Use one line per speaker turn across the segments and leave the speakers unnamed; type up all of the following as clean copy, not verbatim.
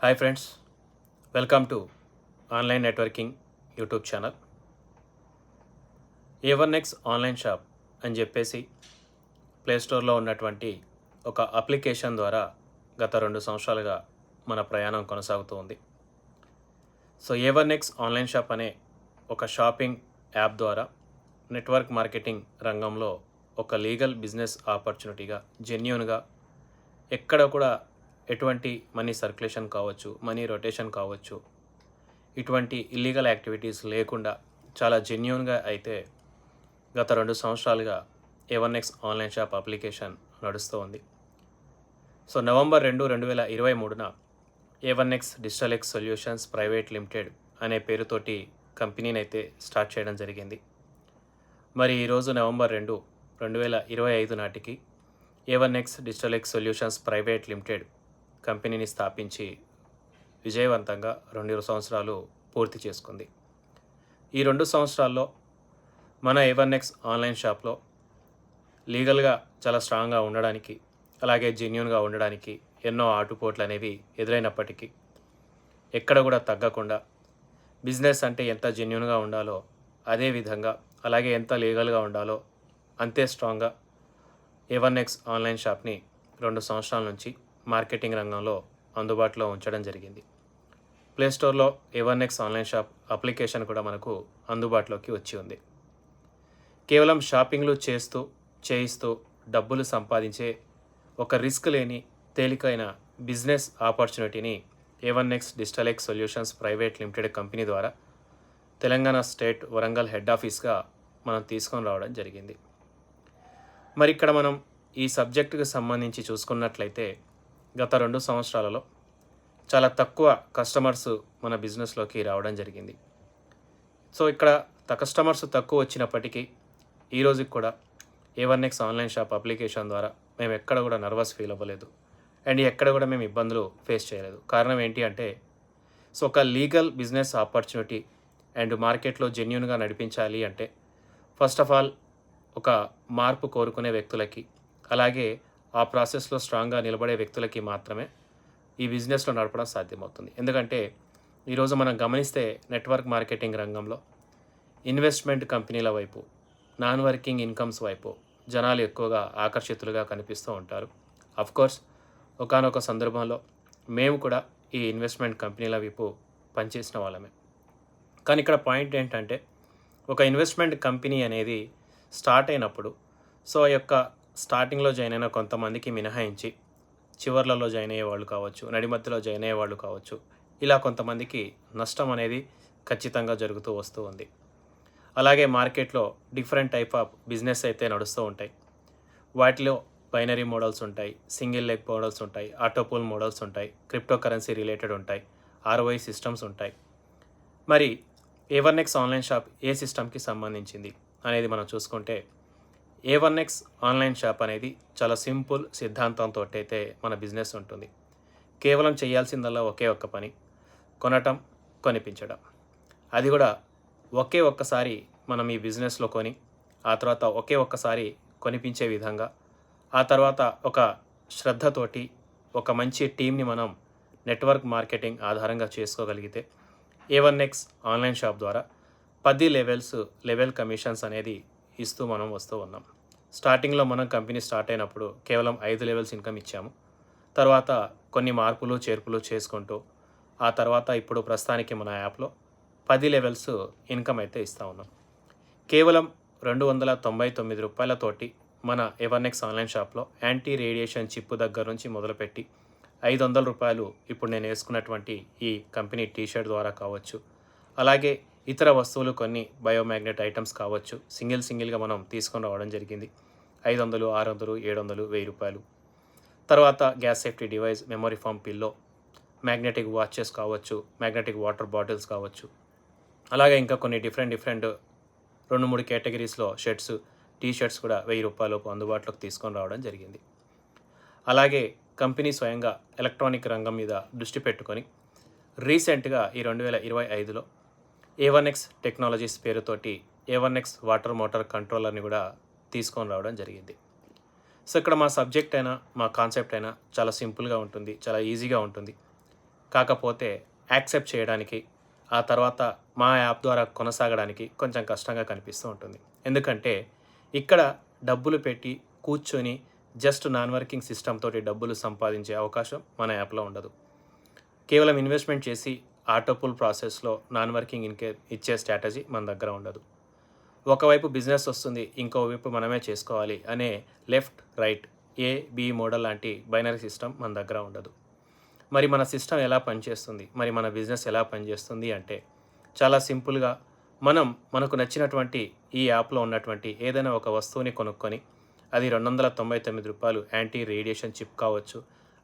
Hi friends, welcome to online networking YouTube channel. A1X online shop అని చెప్పేసి ప్లేస్టోర్లో ఉన్నటువంటి ఒక అప్లికేషన్ ద్వారా గత 2 సంవత్సరాలుగా మన ప్రయాణం కొనసాగుతూ ఉంది. సో A1X ఆన్లైన్ షాప్ అనే ఒక షాపింగ్ యాప్ ద్వారా నెట్వర్క్ మార్కెటింగ్ రంగంలో ఒక లీగల్ బిజినెస్ ఆపర్చునిటీగా జెన్యూన్గా ఎక్కడ కూడా ఎటువంటి మనీ సర్క్యులేషన్ కావచ్చు, మనీ రొటేషన్ కావచ్చు, ఇటువంటి ఇల్లీగల్ యాక్టివిటీస్ లేకుండా చాలా జెన్యూన్గా అయితే గత 2 సంవత్సరాలుగా A1X ఆన్లైన్ షాప్ అప్లికేషన్ నడుస్తూ ఉంది. So November 2, 2023న A1X digital X solutions private limited అనే పేరుతోటి కంపెనీని అయితే స్టార్ట్ చేయడం జరిగింది. మరి ఈరోజు నవంబర్ 2, 2025 నాటికి A1X digital X solutions private limited కంపెనీని స్థాపించి విజయవంతంగా 2 సంవత్సరాలు పూర్తి చేసుకుంది. ఈ 2 సంవత్సరాల్లో మన A1X ఆన్లైన్ షాప్లో లీగల్గా చాలా స్ట్రాంగ్గా ఉండడానికి, అలాగే జెన్యూన్గా ఉండడానికి ఎన్నో ఆటుపోట్లు అనేవి ఎదురైనప్పటికీ ఎక్కడ కూడా తగ్గకుండా బిజినెస్ అంటే ఎంత జెన్యూన్గా ఉండాలో అదేవిధంగా, అలాగే ఎంత లీగల్గా ఉండాలో అంతే స్ట్రాంగ్గా A1X ఆన్లైన్ షాప్ని 2 సంవత్సరాల నుంచి మార్కెటింగ్ రంగంలో అందుబాటులో ఉంచడం జరిగింది. ప్లేస్టోర్లో A1X ఆన్లైన్ షాప్ అప్లికేషన్ కూడా మనకు అందుబాటులోకి వచ్చి ఉంది. కేవలం షాపింగ్లు చేయిస్తూ డబ్బులు సంపాదించే ఒక రిస్క్ లేని తేలికైన బిజినెస్ ఆపర్చునిటీని A1X digital X solutions private limited company ద్వారా తెలంగాణ స్టేట్ వరంగల్ హెడ్ ఆఫీస్గా మనం తీసుకొని రావడం జరిగింది. మరి ఇక్కడ మనం ఈ సబ్జెక్టుకు సంబంధించి చూసుకున్నట్లయితే గత 2 సంవత్సరాలలో చాలా తక్కువ కస్టమర్స్ మన బిజినెస్లోకి రావడం జరిగింది. సో ఇక్కడ కస్టమర్స్ తక్కువ వచ్చినప్పటికీ ఈ రోజుకి కూడా A1X ఆన్లైన్ షాప్ అప్లికేషన్ ద్వారా మేము ఎక్కడ కూడా నర్వస్ ఫీల్ అవ్వలేదు అండ్ ఎక్కడ కూడా మేము ఇబ్బందులు ఫేస్ చేయలేదు. కారణం ఏంటి అంటే, సో ఒక లీగల్ బిజినెస్ ఆపర్చునిటీ అండ్ మార్కెట్లో జెన్యూన్గా నడిపించాలి అంటే ఫస్ట్ ఆఫ్ ఆల్ ఒక మార్పు కోరుకునే వ్యక్తులకి, అలాగే ఆ ప్రాసెస్లో స్ట్రాంగ్గా నిలబడే వ్యక్తులకి మాత్రమే ఈ బిజినెస్లో నడపడం సాధ్యమవుతుంది. ఎందుకంటే ఈరోజు మనం గమనిస్తే నెట్వర్క్ మార్కెటింగ్ రంగంలో ఇన్వెస్ట్మెంట్ కంపెనీల వైపు, నాన్ వర్కింగ్ ఇన్కమ్స్ వైపు జనాలు ఎక్కువగా ఆకర్షితులుగా కనిపిస్తూ ఉంటారు. అఫ్కోర్స్ ఒకానొక సందర్భంలో మేము కూడా ఈ ఇన్వెస్ట్మెంట్ కంపెనీల వైపు పనిచేసిన వాళ్ళమే. కానీ ఇక్కడ పాయింట్ ఏంటంటే, ఒక ఇన్వెస్ట్మెంట్ కంపెనీ అనేది స్టార్ట్ అయినప్పుడు సో ఆ యొక్క స్టార్టింగ్లో జాయిన్ అయిన కొంతమందికి మినహాయించి చివర్లలో జాయిన్ అయ్యే వాళ్ళు కావచ్చు, నడిమధ్యలో జాయిన్ అయ్యే వాళ్ళు కావచ్చు, ఇలా కొంతమందికి నష్టం అనేది ఖచ్చితంగా జరుగుతూ వస్తూ ఉంది. అలాగే మార్కెట్లో డిఫరెంట్ టైప్ ఆఫ్ బిజినెస్ అయితే నడుస్తూ ఉంటాయి. వాటిలో బైనరీ మోడల్స్ ఉంటాయి, సింగిల్ లెగ్ మోడల్స్ ఉంటాయి, ఆటోపూల్ మోడల్స్ ఉంటాయి, క్రిప్టో కరెన్సీ రిలేటెడ్ ఉంటాయి, ROI సిస్టమ్స్ ఉంటాయి. మరి A1X ఆన్లైన్ షాప్ ఏ సిస్టమ్కి సంబంధించింది అనేది మనం చూసుకుంటే, A1X ఆన్లైన్ షాప్ అనేది చాలా సింపుల్ సిద్ధాంతంతో అయితే మన బిజినెస్ ఉంటుంది. కేవలం చేయాల్సిందల్లా ఒకే ఒక్క పని, కొనటం, కొనిపించడం. అది కూడా ఒకే ఒక్కసారి మనం ఈ బిజినెస్లో కొని, ఆ తర్వాత ఒకే ఒక్కసారి కొనిపించే విధంగా, ఆ తర్వాత ఒక శ్రద్ధతోటి ఒక మంచి టీంని మనం నెట్వర్క్ మార్కెటింగ్ ఆధారంగా చేసుకోగలిగితే A1X ఆన్లైన్ షాప్ ద్వారా 10 లెవెల్ కమిషన్స్ అనేది ఇస్తూ మనం వస్తూ ఉన్నాం. స్టార్టింగ్లో మనం కంపెనీ స్టార్ట్ అయినప్పుడు కేవలం 5 లెవెల్స్ ఇన్కమ్ ఇచ్చాము. తర్వాత కొన్ని మార్పులు చేర్పులు చేసుకుంటూ ఆ తర్వాత ఇప్పుడు ప్రస్తుతానికి మన యాప్లో 10 లెవెల్స్ ఇన్కమ్ అయితే ఇస్తూ ఉన్నాం. కేవలం $299 మన A1X ఆన్లైన్ షాప్లో యాంటీ రేడియేషన్ చిప్ దగ్గర నుంచి మొదలుపెట్టి $500 ఇప్పుడు నేను వేసుకున్నటువంటి ఈ కంపెనీ టీషర్ట్ ద్వారా కావచ్చు, అలాగే ఇతర వస్తువులు కొన్ని బయోమ్యాగ్నెట్ ఐటమ్స్ కావచ్చు, సింగిల్గా మనం తీసుకొని రావడం జరిగింది. 500, 600, 700, $1000. తర్వాత gas safety device, memory foam pillow, magnetic watches కావచ్చు, మ్యాగ్నెటిక్ వాటర్ బాటిల్స్ కావచ్చు, అలాగే ఇంకా కొన్ని డిఫరెంట్ 2-3 కేటగిరీస్లో షర్ట్స్, టీషర్ట్స్ కూడా $1000 అందుబాటులోకి తీసుకొని రావడం జరిగింది. అలాగే కంపెనీ స్వయంగా ఎలక్ట్రానిక్ రంగం మీద దృష్టి పెట్టుకొని రీసెంట్గా ఈ 2025లో A1X టెక్నాలజీస్ పేరుతోటి A1X వాటర్ మోటార్ కంట్రోలర్ని కూడా తీసుకొని రావడం జరిగింది. సో ఇక్కడ మా సబ్జెక్ట్ అయినా మా కాన్సెప్ట్ అయినా చాలా సింపుల్గా ఉంటుంది, చాలా ఈజీగా ఉంటుంది. కాకపోతే యాక్సెప్ట్ చేయడానికి, ఆ తర్వాత మా యాప్ ద్వారా కొనసాగడానికి కొంచెం కష్టంగా కనిపిస్తూ ఉంటుంది. ఎందుకంటే ఇక్కడ డబ్బులు పెట్టి కూర్చొని జస్ట్ నాన్ వర్కింగ్ సిస్టమ్ తోటి డబ్బులు సంపాదించే అవకాశం మన యాప్‌లో ఉండదు. కేవలం ఇన్వెస్ట్‌మెంట్ చేసి ఆటో పుల్ ప్రాసెస్‌లో నాన్ వర్కింగ్ ఇచ్చే స్ట్రాటజీ మన దగ్గర ఉండదు. ఒకవైపు బిజినెస్ వస్తుంది, ఇంకోవైపు మనమే చేసుకోవాలి అనే లెఫ్ట్, రైట్, ఏ, బి మోడల్ లాంటి బైనరీ సిస్టమ్ మన దగ్గర ఉండదు. మరి మన సిస్టమ్ ఎలా పనిచేస్తుంది? మరి మన బిజినెస్ ఎలా పనిచేస్తుంది అంటే చాలా సింపుల్‌గా మనకు నచ్చినటువంటి ఈ యాప్‌లో ఉన్నటువంటి ఏదైనా ఒక వస్తువుని కొనుక్కొని అది రూ. 299 యాంటీ రేడియేషన్ చిప్ కావచ్చు,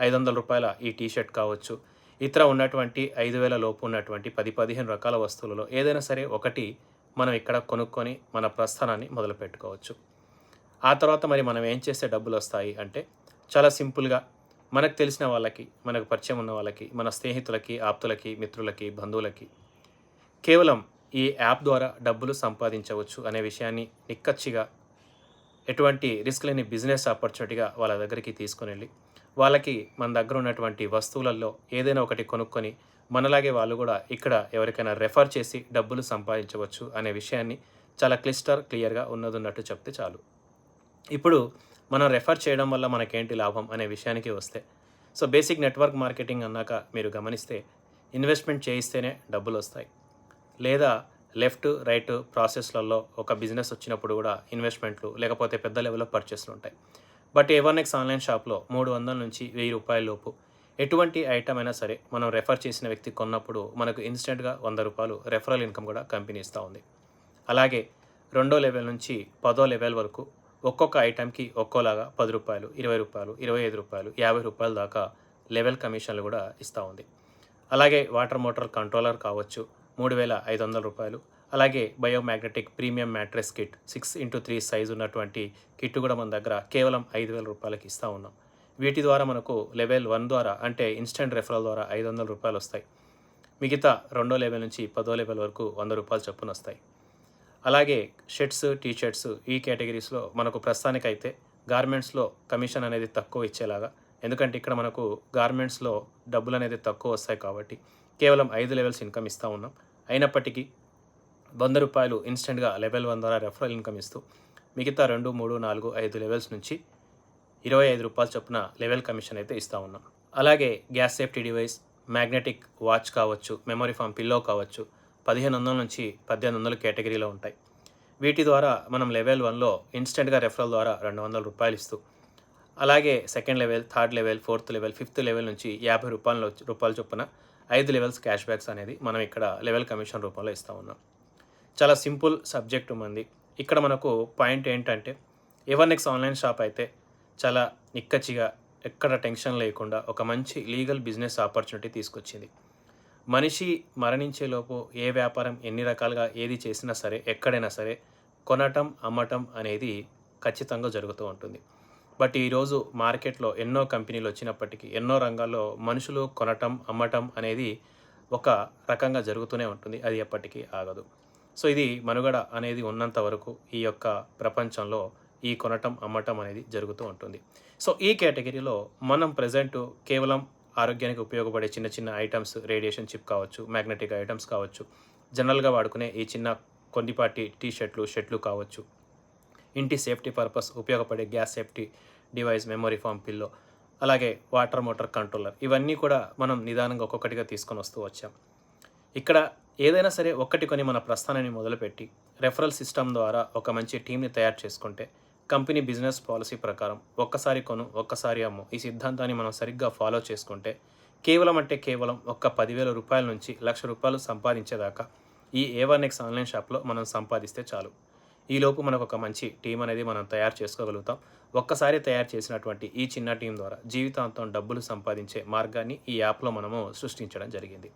రూ. 500 ఈ టీ షర్ట్ కావచ్చు, ఇతర ఉన్నటువంటి 5,000 లోపు ఉన్నటువంటి 10, 15 రకాల వస్తువులలో ఏదైనా సరే ఒకటి మనం ఇక్కడ కొనుక్కొని మన ప్రస్థానాన్ని మొదలుపెట్టుకోవచ్చు. ఆ తర్వాత మరి మనం ఏం చేస్తే డబ్బులొస్తాయి అంటే చాలా సింపుల్‌గా మనకు తెలిసిన వాళ్ళకి, మనకు పరిచయం ఉన్న వాళ్ళకి, మన స్నేహితులకి, ఆప్తులకి, మిత్రులకి, బంధువులకి కేవలం ఈ యాప్ ద్వారా డబ్బులు సంపాదించవచ్చు అనే విషయాన్ని నిక్కచ్చిగా ఎటువంటి రిస్క్ లేని బిజినెస్ ఆపర్చునిటీగా వాళ్ళ దగ్గరికి తీసుకొనెళ్ళి, వాళ్ళకి మన దగ్గర ఉన్నటువంటి వస్తువులలో ఏదైనా ఒకటి కొనుక్కొని, మనలాగే వాళ్ళు గూడా ఇక్కడ ఎవరికైనా రెఫర్ చేసి డబ్బులు సంపాదించవచ్చు అనే విషయాన్ని చాలా క్లియర్‌గా ఉన్నదున్నట్టు చెప్తే చాలు. ఇప్పుడు మనం రెఫర్ చేయడం వల్ల మనకేంటి లాభం అనే విషయానికి వస్తే, సో బేసిక్ నెట్వర్క్ మార్కెటింగ్ అన్నాక మీరు గమనిస్తే ఇన్వెస్ట్‌మెంట్ చేయిస్తేనే డబ్బులొస్తాయి. లేదా లెఫ్ట్, రైట్ ప్రాసెస్‌లలో ఒక బిజినెస్ వచ్చినప్పుడు గూడా ఇన్వెస్ట్‌మెంట్లు లేకపోతే పెద్ద లెవెల్‌లో పర్చేస్‌లుంటాయి. బట్ A1X ఆన్‌లైన్ షాప్‌లో 300 నుంచి రూ. 1000 లోపు ఎటువంటి ఐటెమ్ అయినా సరే మనం రెఫర్ చేసిన వ్యక్తి కొన్నప్పుడు మనకు ఇన్‌స్టంట్‌గా రూ. 100 రెఫరల్ ఇన్‌కమ్ కూడా కంపెనీ ఇస్తా ఉంది. అలాగే రెండో లెవెల్ నుంచి పదో లెవెల్ వరకు ఒక్కొక్క ఐటెమ్‌కి ఒక్కోలాగా రూ. 10, రూ. 20, రూ. 25, రూ. 50 దాకా లెవెల్ కమిషన్లు కూడా ఇస్తా ఉంది. అలాగే వాటర్ మోటార్ కంట్రోలర్ కావచ్చు రూ. 3,500. అలాగే biomagnetic premium mattress kit 6x3 size ఉన్నటువంటి కిట్ కూడా మన దగ్గర కేవలం రూ. 5,000కి ఇస్తూ ఉన్నాం. వీటి ద్వారా మనకు లెవెల్ 1 ద్వారా అంటే ఇన్స్టెంట్ రెఫరల్ ద్వారా రూ. 500 వస్తాయి. మిగతా రెండో లెవెల్ నుంచి పదో లెవెల్ వరకు రూ. 100 చొప్పున వస్తాయి. అలాగే షర్ట్స్, టీ షర్ట్స్ ఈ కేటగిరీస్‌లో మనకు ప్రస్తుతానికైతే గార్మెంట్స్‌లో కమిషన్ అనేది తక్కువ ఇచ్చేలాగా, ఎందుకంటే ఇక్కడ మనకు గార్మెంట్స్‌లో డబ్బులనేది తక్కువ వస్తాయి కాబట్టి కేవలం 5 లెవెల్స్ ఇన్‌కమ్ ఇస్తా ఉన్నాం. అయినప్పటికీ రూ. 100 ఇన్స్టెంట్‌గా లెవెల్ 1 ద్వారా రెఫరల్ ఇన్‌కమ్ ఇస్తూ మిగతా 2, 3, 4, 5 లెవెల్స్ నుంచి రూ. 25 చొప్పున లెవెల్ కమిషన్ అయితే ఇస్తా ఉన్నాం. అలాగే gas safety device, magnetic watch కావచ్చు, మెమరీ ఫామ్ పిల్లో కావచ్చు 1,500 నుంచి 1,800 కేటగిరీలో ఉంటాయి. వీటి ద్వారా మనం లెవెల్ 1లో ఇన్స్టెంట్‌గా రెఫరల్ ద్వారా రూ. 200 ఇస్తూ, అలాగే second level, third level, fourth level, fifth level నుంచి రూ. 50 చొప్పున 5 లెవెల్స్ క్యాష్ బ్యాక్స్ అనేది మనం ఇక్కడ లెవెల్ కమిషన్ రూపంలో ఇస్తూ ఉన్నాం. చాలా సింపుల్ సబ్జెక్ట్ మంది. ఇక్కడ మనకు పాయింట్ ఏంటంటే A1X ఆన్‌లైన్ షాప్ అయితే చాలా నిక్కచ్చిగా ఎక్కడ టెన్షన్ లేకుండా ఒక మంచి లీగల్ బిజినెస్ ఆపర్చునిటీ తీసుకొచ్చింది. మనిషి మరణించేలోపు ఏ వ్యాపారం ఎన్ని రకాలుగా ఏది చేసినా సరే, ఎక్కడైనా సరే కొనటం, అమ్మటం అనేది ఖచ్చితంగా జరుగుతూ ఉంటుంది. బట్ ఈరోజు మార్కెట్‌లో ఎన్నో కంపెనీలు వచ్చినప్పటికీ, ఎన్నో రంగాల్లో మనుషులు కొనటం, అమ్మటం అనేది ఒక రకంగా జరుగుతూనే ఉంటుంది. అది ఎప్పటికీ ఆగదు. సో ఇది మనుగడ అనేది ఉన్నంత వరకు ఈ యొక్క ప్రపంచంలో ఈ కొనటం, అమ్మటం అనేది జరుగుతూ ఉంటుంది. సో ఈ కేటగిరీలో మనం ప్రెజెంట్ కేవలం ఆరోగ్యానికి ఉపయోగపడే చిన్న చిన్న ఐటమ్స్, రేడియేషన్ చిప్ కావచ్చు, మ్యాగ్నెటిక్ ఐటమ్స్ కావచ్చు, జనరల్‌గా వాడుకునే ఈ చిన్న కొద్దిపాటి టీ షర్ట్లు కావచ్చు, ఇంటి సేఫ్టీ పర్పస్ ఉపయోగపడే gas safety device, memory foam pillow, అలాగే వాటర్ మోటార్ కంట్రోలర్ ఇవన్నీ కూడా మనం నిదానంగా ఒక్కొక్కటిగా తీసుకొని వస్తూ వచ్చాం. ఇక్కడ ఏదైనా సరే ఒక్కటి కొని మన ప్రస్థానాన్ని మొదలుపెట్టి రెఫరల్ సిస్టమ్ ద్వారా ఒక మంచి టీమ్‌ని తయారు చేసుకుంటే కంపెనీ బిజినెస్ పాలసీ ప్రకారం ఒక్కసారి కొను, ఒక్కసారి అమ్ము ఈ సిద్ధాంతాన్ని మనం సరిగ్గా ఫాలో చేసుకుంటే కేవలం అంటే కేవలం ఒక్క రూ. 10,000 నుంచి రూ. 1,00,000 సంపాదించేదాకా ఈ A1X ఆన్‌లైన్ షాప్‌లో మనం సంపాదిస్తే చాలు. ఈలోపు మనకు ఒక మంచి టీం అనేది మనం తయారు చేసుకోగలుగుతాం. ఒక్కసారి తయారు చేసినటువంటి ఈ చిన్న టీం ద్వారా జీవితాంతం డబ్బులు సంపాదించే మార్గాన్ని ఈ యాప్‌లో మనము సృష్టించడం జరిగింది.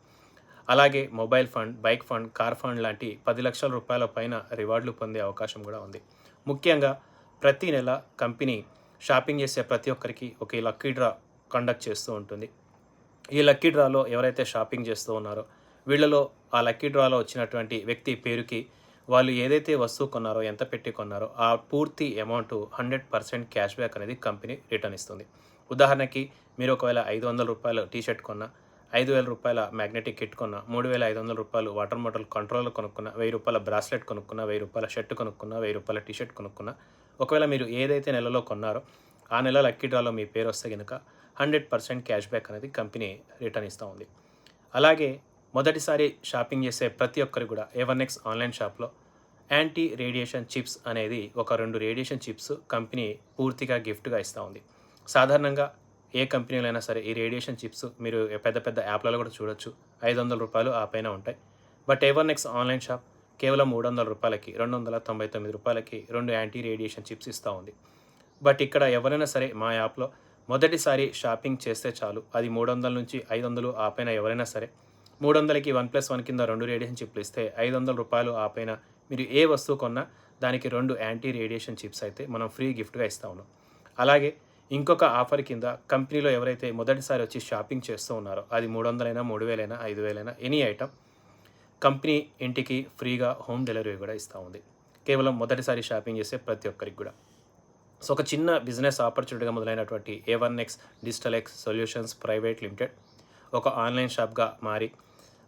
అలాగే mobile fund, bike fund, car fund లాంటి 10 లక్షల రూపాయల పైన రివార్డులు పొందే అవకాశం కూడా ఉంది. ముఖ్యంగా ప్రతి నెల కంపెనీ షాపింగ్ చేసే ప్రతి ఒక్కరికి ఒక లక్కీ డ్రా కండక్ట్ చేస్తూ ఉంటుంది. ఈ లక్కీ డ్రాలో ఎవరైతే షాపింగ్ చేస్తూ ఉన్నారో వీళ్ళలో ఆ లక్కీ డ్రాలో వచ్చినటువంటి వ్యక్తి పేరుకి వాళ్ళు ఏదైతే వస్తువు కొన్నారో, ఎంత పెట్టి కొన్నారో ఆ పూర్తి అమౌంట్ 100% క్యాష్ బ్యాక్ అనేది కంపెనీ రిటర్న్ ఇస్తుంది. ఉదాహరణకి మీరు ఒకవేళ రూ. 500 టీ షర్ట్ కొన్నా రూ. 5,000 మ్యాగ్నెటిక్ కిట్ కొన్నా, రూ. 3,500 వాటర్ మోడల్ కంట్రోలర్ కొనుక్కున్నా, రూ. 1,000 బ్రాస్లెట్ కొనుక్కున్నా, రూ. 1,000 షర్ట్ కొనుక్కున్నా, రూ. 1,000 టీ షర్ట్ కొనుక్కున్నా, ఒకవేళ మీరు ఏదైతే నెలలో కొన్నారో ఆ నెల లక్కీ డ్రాలో మీ పేరు వస్తే కనుక 100% క్యాష్ బ్యాక్ అనేది కంపెనీ రిటర్న్ ఇస్తూ ఉంది. అలాగే మొదటిసారి షాపింగ్ చేసే ప్రతి ఒక్కరికి కూడా A1X ఆన్లైన్ షాప్లో యాంటీ రేడియేషన్ చిప్స్ అనేది ఒక 2 రేడియేషన్ చిప్స్ కంపెనీ పూర్తిగా గిఫ్ట్గా ఇస్తూ ఉంది. సాధారణంగా ఏ కంపెనీలో అయినా సరే ఈ రేడియేషన్ చిప్స్ మీరు పెద్ద పెద్ద యాప్లలో కూడా చూడొచ్చు, రూ. 500 ఆ పైన ఉంటాయి. బట్ A1X ఆన్లైన్ షాప్ కేవలం రూ. 300కి, రూ. 299కి 2 యాంటీ రేడియేషన్ చిప్స్ ఇస్తూ ఉంది. బట్ ఇక్కడ ఎవరైనా సరే మా యాప్లో మొదటిసారి షాపింగ్ చేస్తే చాలు, అది 300 నుంచి 500 ఆ పైన ఎవరైనా సరే 300కి 1+1 కింద 2 రేడియేషన్ చిప్లు ఇస్తే రూ. 500 ఆ పైన మీరు ఏ వస్తువు కొన్నా దానికి 2 యాంటీ రేడియేషన్ చిప్స్ అయితే మనం ఫ్రీ గిఫ్ట్గా ఇస్తూ ఉన్నాం. అలాగే ఇంకొక ఆఫర్ కింద కంపెనీలో ఎవరైతే మొదటిసారి వచ్చి షాపింగ్ చేస్తూ ఉన్నారో అది 300 3,000 5,000 ఎనీ ఐటమ్ కంపెనీ ఇంటికి ఫ్రీగా హోమ్ డెలివరీ కూడా ఇస్తూ ఉంది, కేవలం మొదటిసారి షాపింగ్ చేసే ప్రతి ఒక్కరికి కూడా. సో ఒక చిన్న బిజినెస్ ఆపర్చునిటీగా మొదలైనటువంటి A1X digital X solutions private limited ఒక ఆన్లైన్ షాప్గా మారి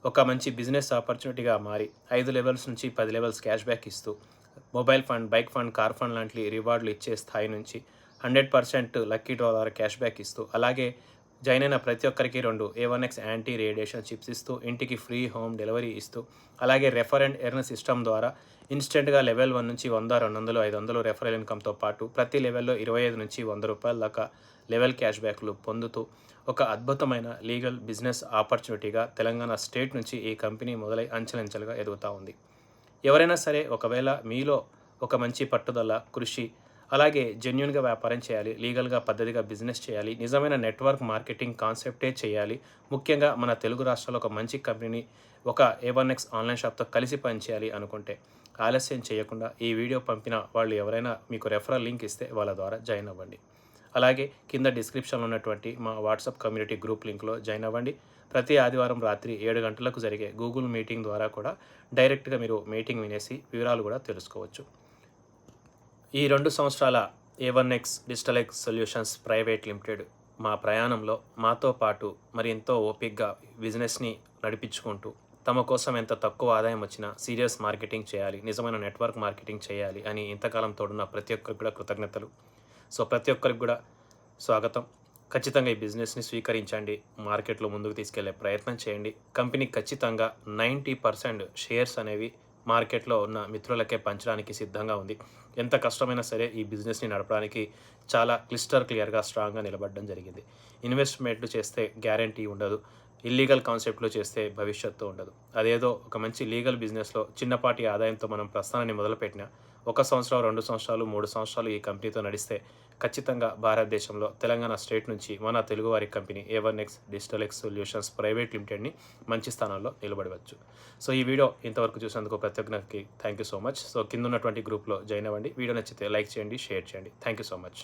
ఒక మంచి బిజినెస్ ఆపర్చునిటీగా మారి 5 లెవెల్స్ నుంచి 10 లెవెల్స్ క్యాష్ బ్యాక్ ఇస్తూ mobile fund, bike fund, car fund లాంటి రివార్డులు ఇచ్చే స్థాయి నుంచి 100% లక్కీ డ్రా ద్వారా క్యాష్ బ్యాక్ ఇస్తూ, అలాగే జాయిన్ అయిన ప్రతి ఒక్కరికి 2 A1X యాంటీ రేడియేషన్ చిప్స్ ఇస్తూ, ఇంటికి ఫ్రీ హోమ్ డెలివరీ ఇస్తూ, అలాగే రెఫర్ అండ్ ఎర్న్ సిస్టమ్ ద్వారా ఇన్స్టెంట్గా లెవెల్ 1 నుంచి 100, 200, 500 రెఫరల్ ఇన్కమ్తో పాటు ప్రతి లెవెల్లో 25 నుంచి రూ. 100 దాకా లెవెల్ క్యాష్ బ్యాక్లు పొందుతూ ఒక అద్భుతమైన లీగల్ బిజినెస్ ఆపర్చునిటీగా తెలంగాణ స్టేట్ నుంచి ఈ కంపెనీ మొదలై అంచెలంచెలుగా ఎదుగుతూ ఉంది. ఎవరైనా సరే ఒకవేళ మీలో ఒక మంచి పట్టుదల, కృషి, అలాగే జెన్యూన్గా వ్యాపారం చేయాలి, లీగల్గా పద్ధతిగా బిజినెస్ చేయాలి, నిజమైన నెట్వర్క్ మార్కెటింగ్ కాన్సెప్టే చేయాలి, ముఖ్యంగా మన తెలుగు రాష్ట్రాల్లో ఒక మంచి కంపెనీని ఒక A1X ఆన్లైన్ షాప్తో కలిసి పనిచేయాలి అనుకుంటే ఆలస్యం చేయకుండా ఈ వీడియో పంపిన వాళ్ళు ఎవరైనా మీకు రెఫరల్ లింక్ ఇస్తే వాళ్ళ ద్వారా జాయిన్ అవ్వండి. అలాగే కింద డిస్క్రిప్షన్లో ఉన్నటువంటి మా వాట్సాప్ కమ్యూనిటీ గ్రూప్ లింక్లో జాయిన్ అవ్వండి. ప్రతి ఆదివారం రాత్రి 7 గంటలకు జరిగే గూగుల్ మీటింగ్ ద్వారా కూడా డైరెక్ట్గా మీరు మీటింగ్ వినేసి వివరాలు కూడా తెలుసుకోవచ్చు. ఈ 2 సంవత్సరాల A1X digital X solutions private limited మా ప్రయాణంలో మాతో పాటు మరి ఎంతో ఓపికగా బిజినెస్ని నడిపించుకుంటూ తమ కోసం ఎంత తక్కువ ఆదాయం వచ్చినా సీరియస్ మార్కెటింగ్ చేయాలి, నిజమైన నెట్వర్క్ మార్కెటింగ్ చేయాలి అని ఇంతకాలం తోడున్న ప్రతి ఒక్కరికి కూడా కృతజ్ఞతలు. సో ప్రతి ఒక్కరికి కూడా స్వాగతం. ఖచ్చితంగా ఈ బిజినెస్ని స్వీకరించండి, మార్కెట్లో ముందుకు తీసుకెళ్లే ప్రయత్నం చేయండి. కంపెనీ ఖచ్చితంగా 90% షేర్స్ అనేవి మార్కెట్లో ఉన్న మిత్రులకే పంచడానికి సిద్ధంగా ఉంది. ఎంత కష్టమైనా సరే ఈ బిజినెస్ని నడపడానికి చాలా క్లియర్గా స్ట్రాంగ్గా నిలబడడం జరిగింది. ఇన్వెస్ట్మెంట్లు చేస్తే గ్యారంటీ ఉండదు, ఇల్లీగల్ కాన్సెప్ట్లో చేస్తే భవిష్యత్తు ఉండదు. అదేదో ఒక మంచి లీగల్ బిజినెస్లో చిన్నపాటి ఆదాయంతో మనం ప్రస్థానాన్ని మొదలుపెట్టిన 1 సంవత్సరం, 2 సంవత్సరాలు, 3 సంవత్సరాలు ఈ కంపెనీతో నడిస్తే ఖచ్చితంగా భారతదేశంలో తెలంగాణ స్టేట్ నుంచి మన తెలుగువారి company A1X digital X solutions private లిమిటెడ్ని మంచి స్థానంలో నిలబడవచ్చు. సో ఈ వీడియో ఇంతవరకు చూసినందుకు ప్రతి ఒక్కరికి thank you so much. So కింద ఉన్నటువంటి గ్రూప్లో జాయిన్ అవ్వండి. వీడియో నచ్చితే లైక్ చేయండి, షేర్ చేయండి. Thank you so much.